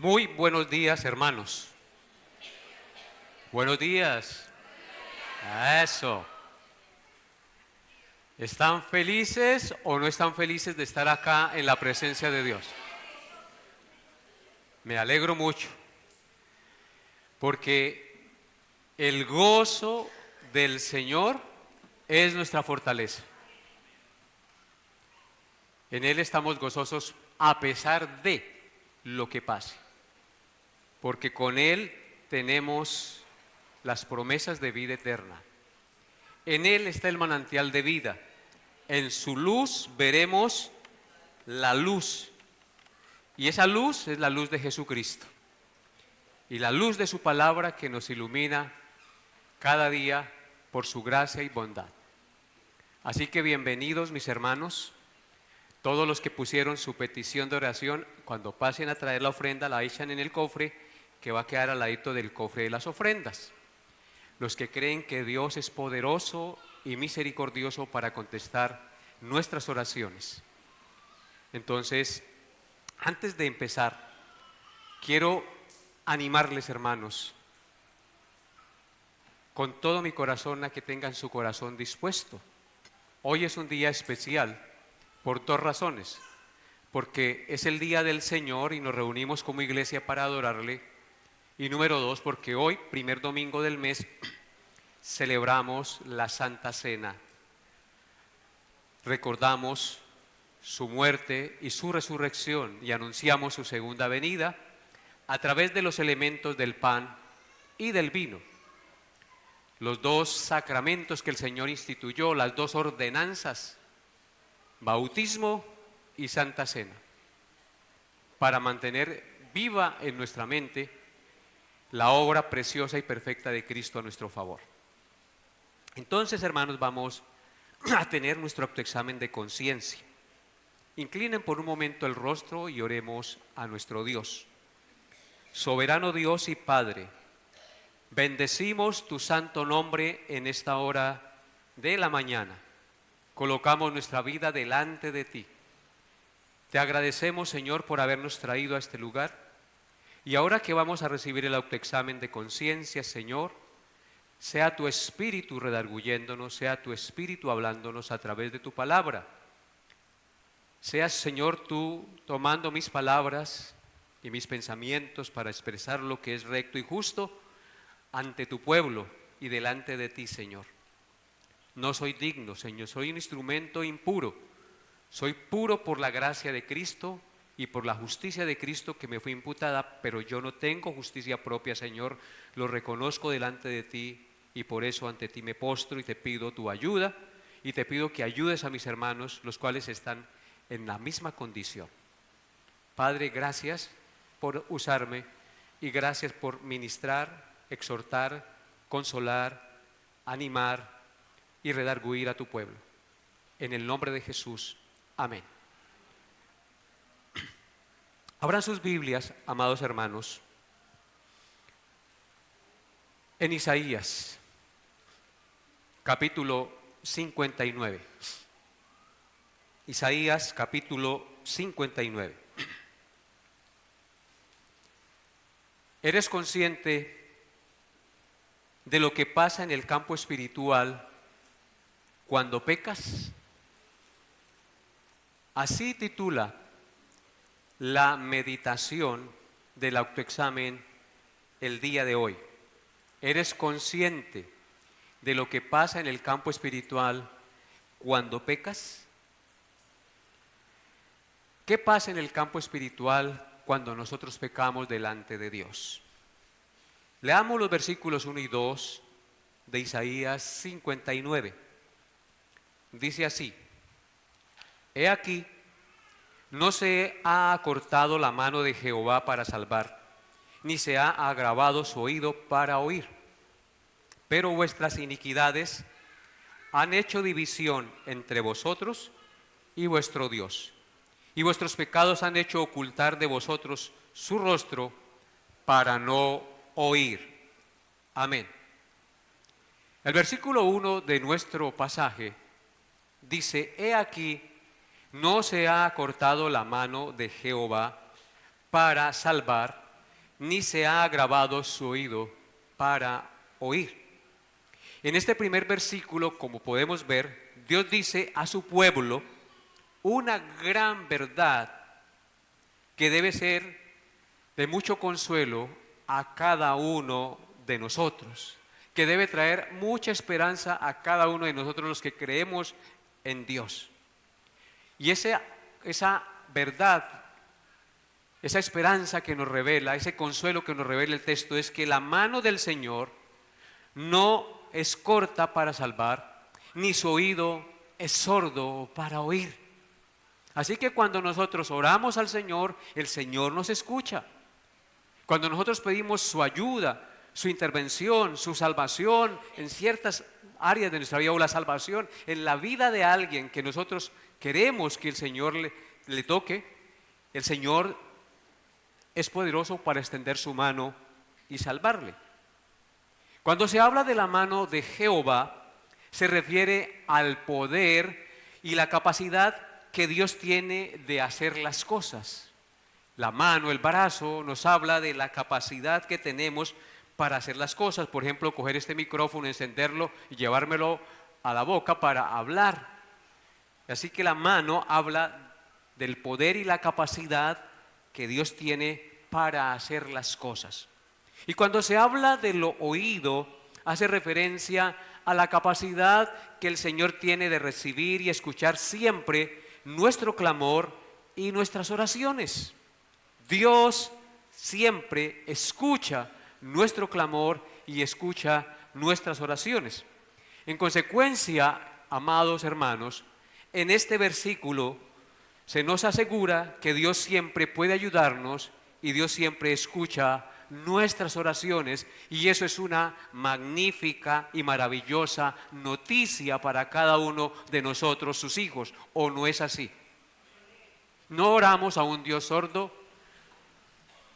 Muy buenos días, hermanos. Buenos días. Eso. ¿Están felices o no están felices de estar acá en la presencia de Dios? Me alegro mucho, porque el gozo del Señor es nuestra fortaleza. En Él estamos gozosos a pesar de lo que pase, porque con Él tenemos las promesas de vida eterna. En Él está el manantial de vida. En su luz veremos la luz. Y esa luz es la luz de Jesucristo. Y la luz de su palabra que nos ilumina cada día por su gracia y bondad. Así que bienvenidos, mis hermanos. Todos los que pusieron su petición de oración, cuando pasen a traer la ofrenda, la echan en el cofre que va a quedar al ladito del cofre de las ofrendas. Los que creen que Dios es poderoso y misericordioso para contestar nuestras oraciones. Entonces, antes de empezar, quiero animarles, hermanos, con todo mi corazón a que tengan su corazón dispuesto. Hoy es un día especial por dos razones. Porque es el día del Señor y nos reunimos como iglesia para adorarle. Y número dos, porque hoy, primer domingo del mes, celebramos la Santa Cena. Recordamos su muerte y su resurrección y anunciamos su segunda venida a través de los elementos del pan y del vino. Los dos sacramentos que el Señor instituyó, las dos ordenanzas, bautismo y Santa Cena, para mantener viva en nuestra mente la obra preciosa y perfecta de Cristo a nuestro favor. Entonces, hermanos, vamos a tener nuestro autoexamen de conciencia. Inclinen por un momento el rostro y oremos a nuestro Dios. Soberano Dios y Padre, bendecimos tu santo nombre en esta hora de la mañana. Colocamos nuestra vida delante de ti. Te agradecemos, Señor, por habernos traído a este lugar. Y ahora que vamos a recibir el autoexamen de conciencia, Señor, sea tu Espíritu redarguyéndonos, sea tu Espíritu hablándonos a través de tu palabra. Seas, Señor, tú tomando mis palabras y mis pensamientos para expresar lo que es recto y justo ante tu pueblo y delante de ti, Señor. No soy digno, Señor, soy un instrumento impuro. Soy puro por la gracia de Cristo y por la justicia de Cristo que me fue imputada, pero yo no tengo justicia propia, Señor. Lo reconozco delante de ti y por eso ante ti me postro y te pido tu ayuda y te pido que ayudes a mis hermanos, los cuales están en la misma condición. Padre, gracias por usarme y gracias por ministrar, exhortar, consolar, animar y redarguir a tu pueblo. En el nombre de Jesús, amén. Abran sus Biblias, amados hermanos, en Isaías, capítulo 59. Isaías, capítulo 59. ¿Eres consciente de lo que pasa en el campo espiritual cuando pecas? Así titula la meditación del autoexamen el día de hoy. ¿Eres consciente de lo que pasa en el campo espiritual cuando pecas? ¿Qué pasa en el campo espiritual cuando nosotros pecamos delante de Dios? Leamos los versículos 1 y 2 de Isaías 59. Dice así: He aquí, no se ha acortado la mano de Jehová para salvar, ni se ha agravado su oído para oír. Pero vuestras iniquidades han hecho división entre vosotros y vuestro Dios, y vuestros pecados han hecho ocultar de vosotros su rostro para no oír. Amén. El versículo 1 de nuestro pasaje dice: He aquí, no se ha acortado la mano de Jehová para salvar, ni se ha agravado su oído para oír. En este primer versículo, como podemos ver, Dios dice a su pueblo una gran verdad que debe ser de mucho consuelo a cada uno de nosotros, que debe traer mucha esperanza a cada uno de nosotros los que creemos en Dios. Y esa verdad, esa esperanza que nos revela, ese consuelo que nos revela el texto es que la mano del Señor no es corta para salvar, ni su oído es sordo para oír. Así que cuando nosotros oramos al Señor, el Señor nos escucha. Cuando nosotros pedimos su ayuda, su intervención, su salvación en ciertas áreas de nuestra vida, o la salvación en la vida de alguien que nosotros queremos que el Señor le toque, el Señor es poderoso para extender su mano y salvarle. Cuando se habla de la mano de Jehová, se refiere al poder y la capacidad que Dios tiene de hacer las cosas. La mano, el brazo, nos habla de la capacidad que tenemos para hacer las cosas. Por ejemplo, coger este micrófono, encenderlo y llevármelo a la boca para hablar. Así que la mano habla del poder y la capacidad que Dios tiene para hacer las cosas. Y cuando se habla de lo oído, hace referencia a la capacidad que el Señor tiene de recibir y escuchar siempre nuestro clamor y nuestras oraciones. Dios siempre escucha nuestro clamor y escucha nuestras oraciones. En consecuencia, amados hermanos, en este versículo se nos asegura que Dios siempre puede ayudarnos y Dios siempre escucha nuestras oraciones, y eso es una magnífica y maravillosa noticia para cada uno de nosotros, sus hijos. ¿O no es así? No oramos a un Dios sordo,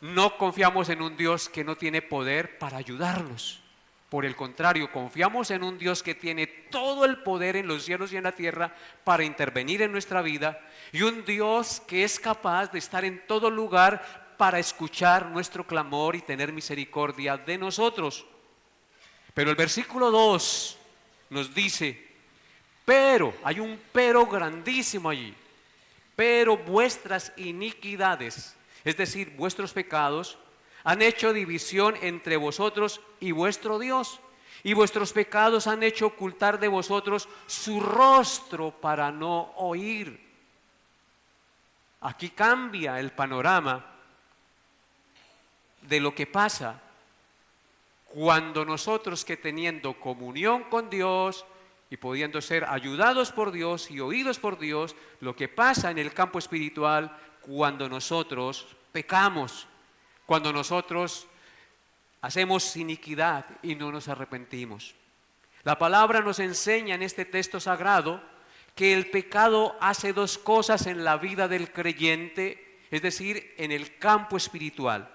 no confiamos en un Dios que no tiene poder para ayudarnos. Por el contrario, confiamos en un Dios que tiene todo el poder en los cielos y en la tierra para intervenir en nuestra vida, y un Dios que es capaz de estar en todo lugar para escuchar nuestro clamor y tener misericordia de nosotros. Pero el versículo 2 nos dice, pero, hay un pero grandísimo allí, pero vuestras iniquidades, es decir, vuestros pecados, han hecho división entre vosotros y vuestro Dios, y vuestros pecados han hecho ocultar de vosotros su rostro para no oír. Aquí cambia el panorama de lo que pasa cuando nosotros, que teniendo comunión con Dios y pudiendo ser ayudados por Dios y oídos por Dios, lo que pasa en el campo espiritual cuando nosotros pecamos, cuando nosotros hacemos iniquidad y no nos arrepentimos. La palabra nos enseña en este texto sagrado que el pecado hace dos cosas en la vida del creyente, es decir, en el campo espiritual.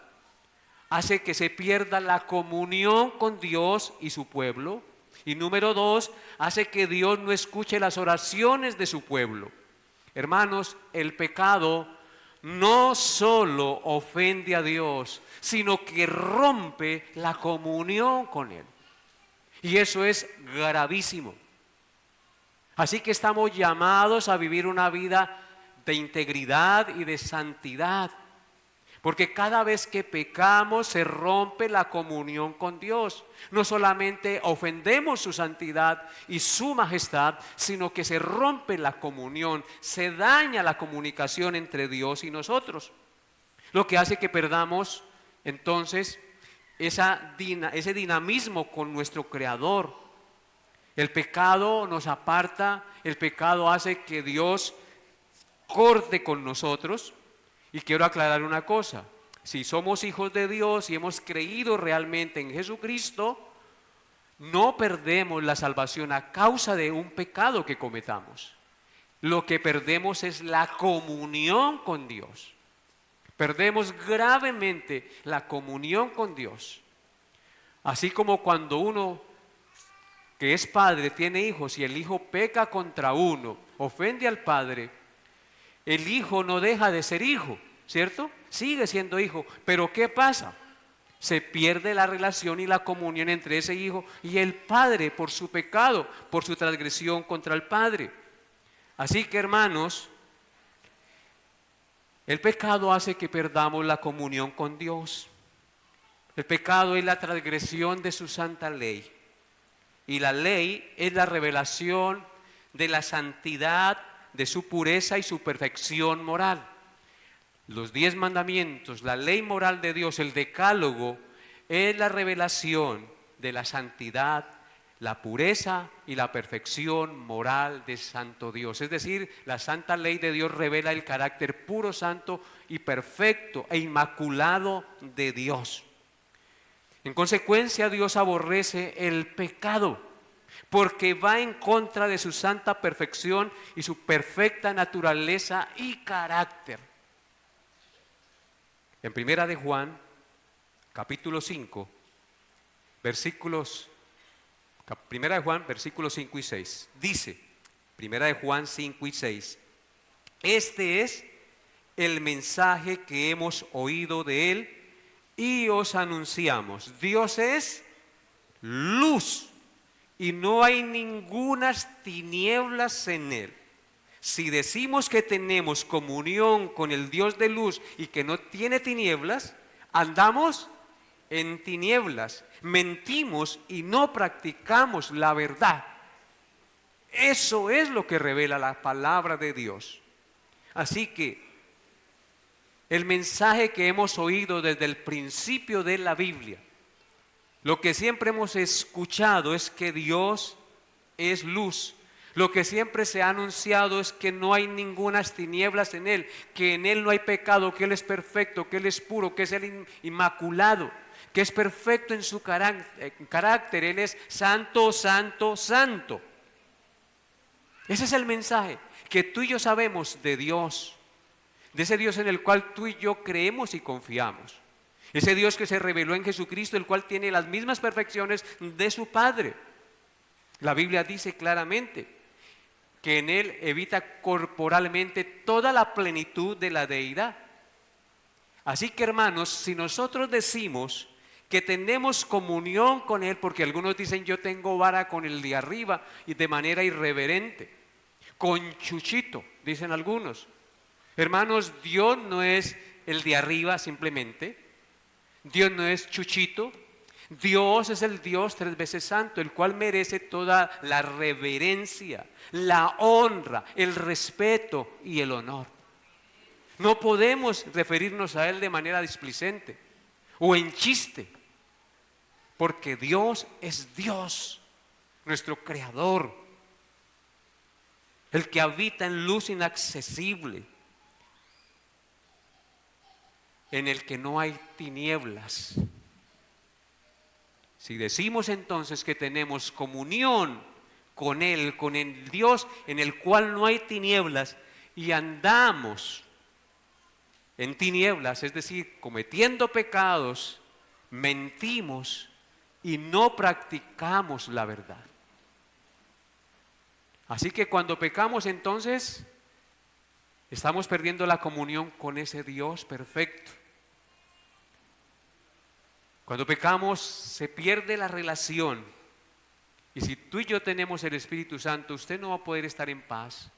Hace que se pierda la comunión con Dios y su pueblo. Y número 2, hace que Dios no escuche las oraciones de su pueblo. Hermanos, el pecado no solo ofende a Dios, sino que rompe la comunión con Él. Y eso es gravísimo. Así que estamos llamados a vivir una vida de integridad y de santidad. Porque cada vez que pecamos se rompe la comunión con Dios. No solamente ofendemos su santidad y su majestad, sino que se rompe la comunión, se daña la comunicación entre Dios y nosotros. Lo que hace que perdamos entonces ese dinamismo con nuestro Creador. El pecado nos aparta, el pecado hace que Dios corte con nosotros. Y quiero aclarar una cosa, si somos hijos de Dios y hemos creído realmente en Jesucristo, no perdemos la salvación a causa de un pecado que cometamos. Lo que perdemos es la comunión con Dios. Perdemos gravemente la comunión con Dios. Así como cuando uno que es padre tiene hijos y el hijo peca contra uno, ofende al padre, el hijo no deja de ser hijo, ¿cierto? Sigue siendo hijo, pero ¿qué pasa? Se pierde la relación y la comunión entre ese hijo y el padre por su pecado, por su transgresión contra el padre. Así que, hermanos, el pecado hace que perdamos la comunión con Dios. El pecado es la transgresión de su santa ley. Y la ley es la revelación de la santidad, de su pureza y su perfección moral. Los 10 mandamientos, la ley moral de Dios, el decálogo, es la revelación de la santidad, la pureza y la perfección moral de Santo Dios. Es decir, la santa ley de Dios revela el carácter puro, santo y perfecto e inmaculado de Dios. En consecuencia, Dios aborrece el pecado porque va en contra de su santa perfección y su perfecta naturaleza y carácter. En Primera de Juan, capítulo 5, versículos 5 y 6, dice, Primera de Juan 5 y 6, este es el mensaje que hemos oído de él y os anunciamos. Dios es luz y no hay ningunas tinieblas en él. Si decimos que tenemos comunión con el Dios de luz y que no tiene tinieblas, andamos en tinieblas, mentimos y no practicamos la verdad. Eso es lo que revela la palabra de Dios. Así que el mensaje que hemos oído desde el principio de la Biblia, lo que siempre hemos escuchado es que Dios es luz. Lo que siempre se ha anunciado es que no hay ningunas tinieblas en Él, que en Él no hay pecado, que Él es perfecto, que Él es puro, que es el inmaculado, que es perfecto en su carácter. Él es santo, santo, santo. Ese es el mensaje que tú y yo sabemos de Dios, de ese Dios en el cual tú y yo creemos y confiamos. Ese Dios que se reveló en Jesucristo, el cual tiene las mismas perfecciones de su Padre. La Biblia dice claramente que en Él habita corporalmente toda la plenitud de la deidad. Así que, hermanos, si nosotros decimos que tenemos comunión con Él, porque algunos dicen yo tengo vara con el de arriba y de manera irreverente, con Chuchito, dicen algunos. Hermanos, Dios no es el de arriba simplemente, Dios no es Chuchito, Dios es el Dios 3 veces santo, el cual merece toda la reverencia, la honra, el respeto y el honor. No podemos referirnos a Él de manera displicente o en chiste, porque Dios es Dios, nuestro Creador, el que habita en luz inaccesible, en el que no hay tinieblas. Si decimos entonces que tenemos comunión con Él, con el Dios en el cual no hay tinieblas, y andamos en tinieblas, es decir, cometiendo pecados, mentimos y no practicamos la verdad. Así que cuando pecamos, entonces estamos perdiendo la comunión con ese Dios perfecto. Cuando pecamos se pierde la relación. Y si tú y yo tenemos el Espíritu Santo, usted no va a poder estar en paz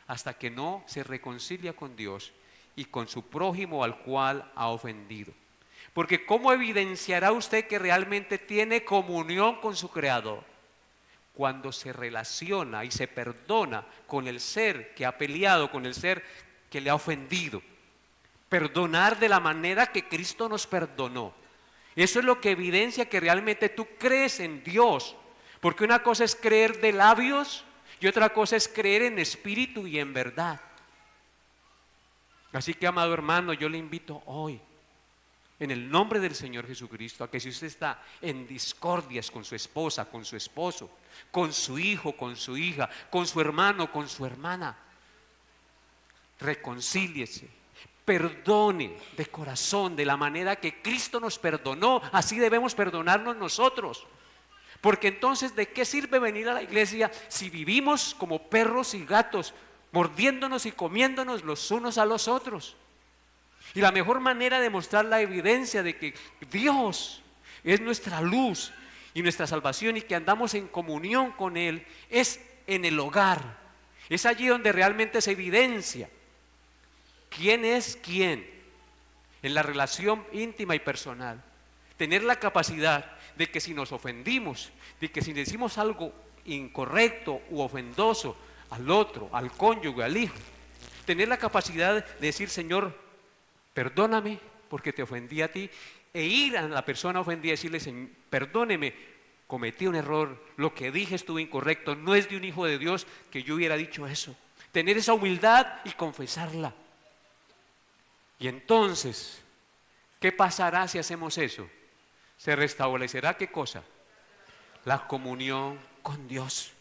hasta que no se reconcilia con Dios y con su prójimo al cual ha ofendido. Porque ¿cómo evidenciará usted que realmente tiene comunión con su Creador? Cuando se relaciona y se perdona con el ser que ha peleado, con el ser que le ha ofendido. Perdonar de la manera que Cristo nos perdonó. Eso es lo que evidencia que realmente tú crees en Dios. Porque una cosa es creer de labios y otra cosa es creer en espíritu y en verdad. Así que, amado hermano, yo le invito hoy, en el nombre del Señor Jesucristo, a que si usted está en discordias con su esposa, con su esposo, con su hijo, con su hija, con su hermano, con su hermana, reconcíliese, perdone de corazón, de la manera que Cristo nos perdonó. Así debemos perdonarnos nosotros. Porque entonces, ¿de qué sirve venir a la iglesia si vivimos como perros y gatos, mordiéndonos y comiéndonos los unos a los otros? Y la mejor manera de mostrar la evidencia de que Dios es nuestra luz y nuestra salvación y que andamos en comunión con Él es en el hogar. Es allí donde realmente se evidencia quién es quién en la relación íntima y personal. Tener la capacidad de que si nos ofendimos, de que si decimos algo incorrecto u ofendoso al otro, al cónyuge, al hijo, tener la capacidad de decir: Señor, perdóname porque te ofendí a ti, e ir a la persona ofendida y decirle: Señor, perdóneme, cometí un error, lo que dije estuvo incorrecto, no es de un hijo de Dios que yo hubiera dicho eso. Tener esa humildad y confesarla. Y entonces, ¿qué pasará si hacemos eso? Se restablecerá, ¿qué cosa? La comunión con Dios.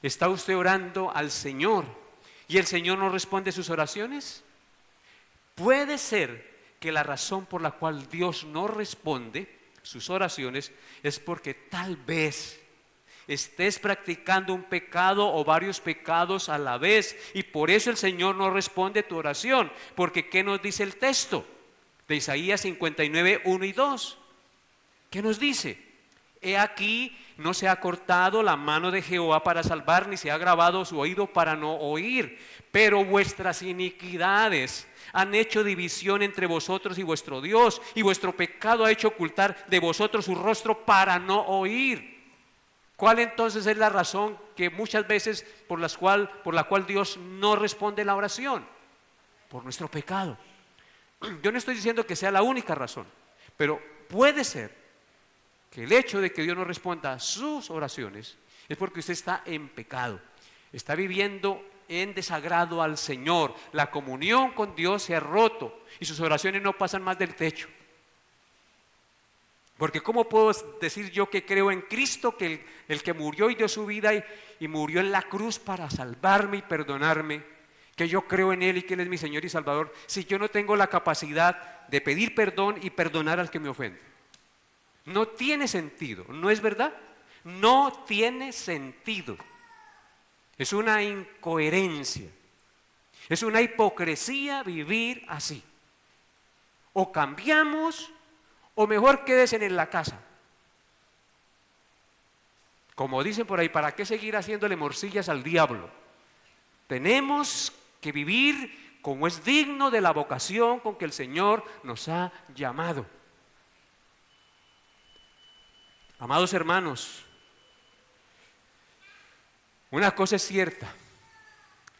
¿Está usted orando al Señor y el Señor no responde sus oraciones? Puede ser que la razón por la cual Dios no responde sus oraciones es porque tal vez estés practicando un pecado o varios pecados a la vez, y por eso el Señor no responde tu oración. Porque ¿qué nos dice el texto de Isaías 59, 1 y 2? ¿Qué nos dice? He aquí, no se ha cortado la mano de Jehová para salvar, ni se ha agravado su oído para no oír, pero vuestras iniquidades han hecho división entre vosotros y vuestro Dios, y vuestro pecado ha hecho ocultar de vosotros su rostro para no oír. ¿Cuál entonces es la razón que muchas veces por la cual Dios no responde la oración? Por nuestro pecado. Yo no estoy diciendo que sea la única razón, pero puede ser que el hecho de que Dios no responda a sus oraciones es porque usted está en pecado, está viviendo en desagrado al Señor. La comunión con Dios se ha roto y sus oraciones no pasan más del techo. Porque ¿cómo puedo decir yo que creo en Cristo, que el que murió y dio su vida y murió en la cruz para salvarme y perdonarme, que yo creo en Él y que Él es mi Señor y Salvador, si yo no tengo la capacidad de pedir perdón y perdonar al que me ofende? No tiene sentido, ¿no es verdad? No tiene sentido. Es una incoherencia, es una hipocresía vivir así. O cambiamos, o mejor quédese en la casa. Como dicen por ahí, ¿para qué seguir haciéndole morcillas al diablo? Tenemos que vivir como es digno de la vocación con que el Señor nos ha llamado. Amados hermanos, una cosa es cierta,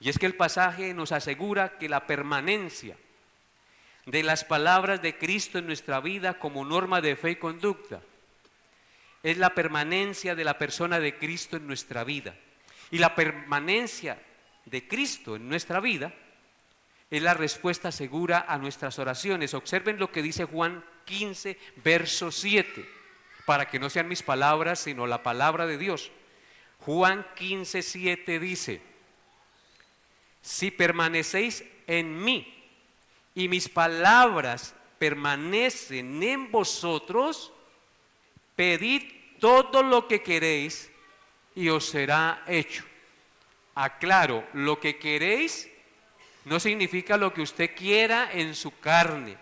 y es que el pasaje nos asegura que la permanencia de las palabras de Cristo en nuestra vida como norma de fe y conducta es la permanencia de la persona de Cristo en nuestra vida. Y la permanencia de Cristo en nuestra vida es la respuesta segura a nuestras oraciones. Observen lo que dice Juan 15, verso 7, para que no sean mis palabras, sino la palabra de Dios. Juan 15, 7 dice: si permanecéis en mí y mis palabras permanecen en vosotros, pedid todo lo que queréis y os será hecho. Aclaro, lo que queréis no significa lo que usted quiera en su carne.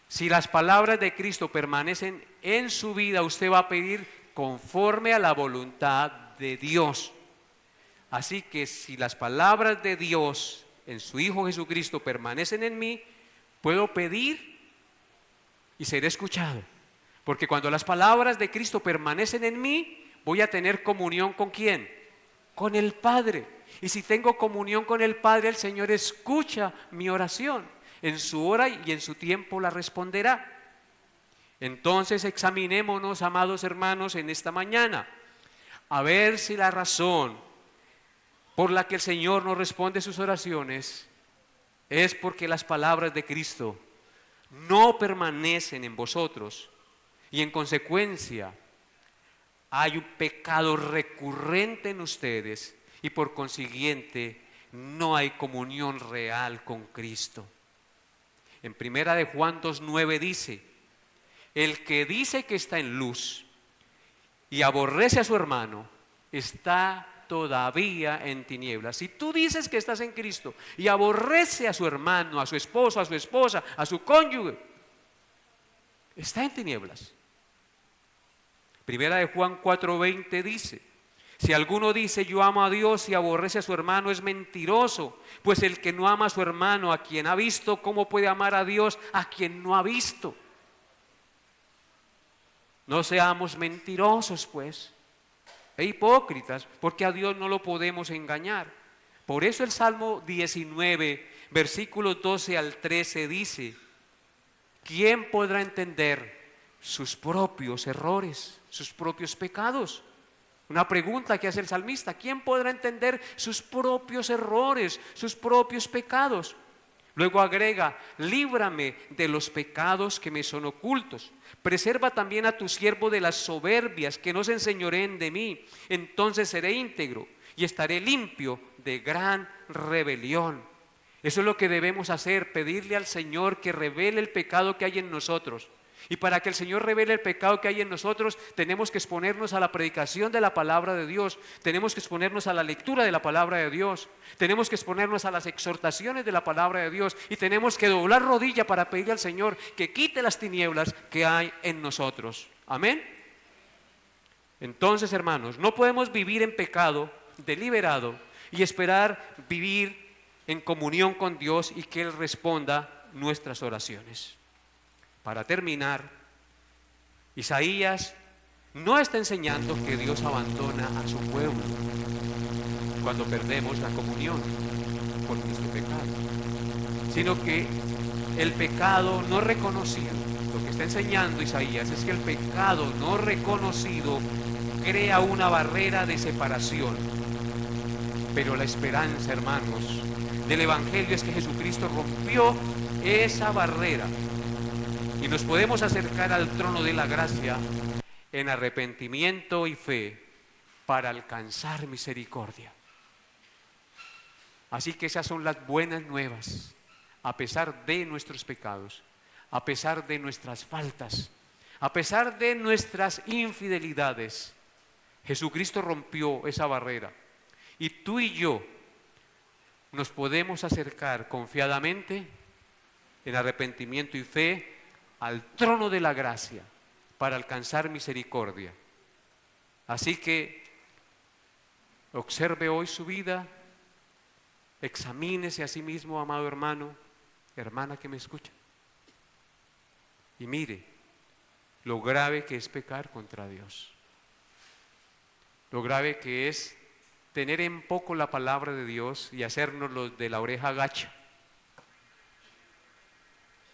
Si las palabras de Cristo permanecen en su vida, usted va a pedir conforme a la voluntad de Dios. Así que si las palabras de Dios en su Hijo Jesucristo permanecen en mí, puedo pedir y seré escuchado. Porque cuando las palabras de Cristo permanecen en mí, voy a tener comunión ¿con quién? Con el Padre. Y si tengo comunión con el Padre, el Señor escucha mi oración. En su hora y en su tiempo la responderá. Entonces examinémonos, amados hermanos, en esta mañana, a ver si la razón por la que el Señor no responde sus oraciones es porque las palabras de Cristo no permanecen en vosotros y en consecuencia hay un pecado recurrente en ustedes y por consiguiente no hay comunión real con Cristo. En primera de Juan 2:9 dice: el que dice que está en luz y aborrece a su hermano está todavía en tinieblas. Si tú dices que estás en Cristo y aborrece a su hermano, a su esposo, a su esposa, a su cónyuge, está en tinieblas. Primera de Juan 4:20 dice: si alguno dice yo amo a Dios y aborrece a su hermano, es mentiroso, pues el que no ama a su hermano, a quien ha visto, ¿cómo puede amar a Dios a quien no ha visto? No seamos mentirosos, pues, e hipócritas, porque a Dios no lo podemos engañar. Por eso el Salmo 19, versículos 12 al 13 dice: ¿quién podrá entender sus propios errores, sus propios pecados? Una pregunta que hace el salmista: ¿quién podrá entender sus propios errores, sus propios pecados? Luego agrega: líbrame de los pecados que me son ocultos. Preserva también a tu siervo de las soberbias, que no se enseñoreen de mí. Entonces seré íntegro y estaré limpio de gran rebelión. Eso es lo que debemos hacer: pedirle al Señor que revele el pecado que hay en nosotros. Y para que el Señor revele el pecado que hay en nosotros, tenemos que exponernos a la predicación de la palabra de Dios, tenemos que exponernos a la lectura de la palabra de Dios, tenemos que exponernos a las exhortaciones de la palabra de Dios, y tenemos que doblar rodilla para pedirle al Señor que quite las tinieblas que hay en nosotros. Amén. Entonces, hermanos, no podemos vivir en pecado deliberado y esperar vivir en comunión con Dios y que Él responda nuestras oraciones. Para terminar, Isaías no está enseñando que Dios abandona a su pueblo cuando perdemos la comunión por nuestro pecado, sino que el pecado no reconocido, lo que está enseñando Isaías es que el pecado no reconocido crea una barrera de separación. Pero la esperanza, hermanos, del Evangelio es que Jesucristo rompió esa barrera y nos podemos acercar al trono de la gracia en arrepentimiento y fe para alcanzar misericordia. Así que esas son las buenas nuevas. A pesar de nuestros pecados, a pesar de nuestras faltas, a pesar de nuestras infidelidades, Jesucristo rompió esa barrera. Y tú y yo nos podemos acercar confiadamente en arrepentimiento y fe al trono de la gracia para alcanzar misericordia. Así que observe hoy su vida, examínese a sí mismo, amado hermano, hermana que me escucha, y mire lo grave que es pecar contra Dios, lo grave que es tener en poco la palabra de Dios y hacernos los de la oreja gacha.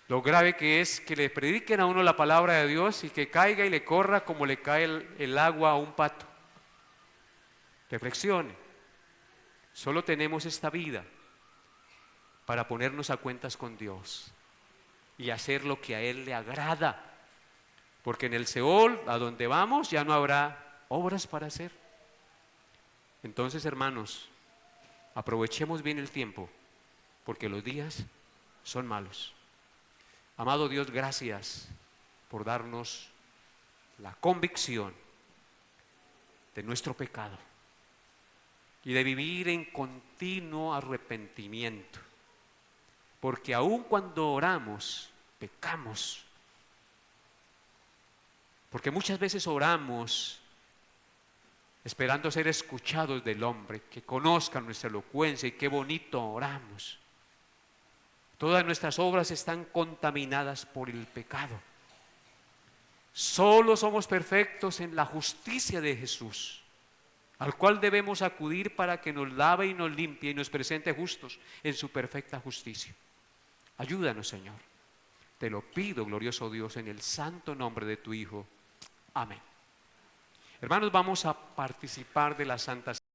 Lo grave que es que le prediquen a uno la palabra de Dios y que caiga y le corra como le cae el agua a un pato. Reflexione. Solo tenemos esta vida para ponernos a cuentas con Dios y hacer lo que a Él le agrada. Porque en el Seol, a donde vamos, ya no habrá obras para hacer. Entonces, hermanos, aprovechemos bien el tiempo, porque los días son malos. Amado Dios, gracias por darnos la convicción de nuestro pecado y de vivir en continuo arrepentimiento, porque aun cuando oramos, pecamos, porque muchas veces oramos esperando ser escuchados del hombre, que conozcan nuestra elocuencia y qué bonito oramos. Todas nuestras obras están contaminadas por el pecado. Solo somos perfectos en la justicia de Jesús, al cual debemos acudir para que nos lave y nos limpie y nos presente justos en su perfecta justicia. Ayúdanos, Señor. Te lo pido, glorioso Dios, en el santo nombre de tu Hijo. Amén. Hermanos, vamos a participar de la Santa Cena.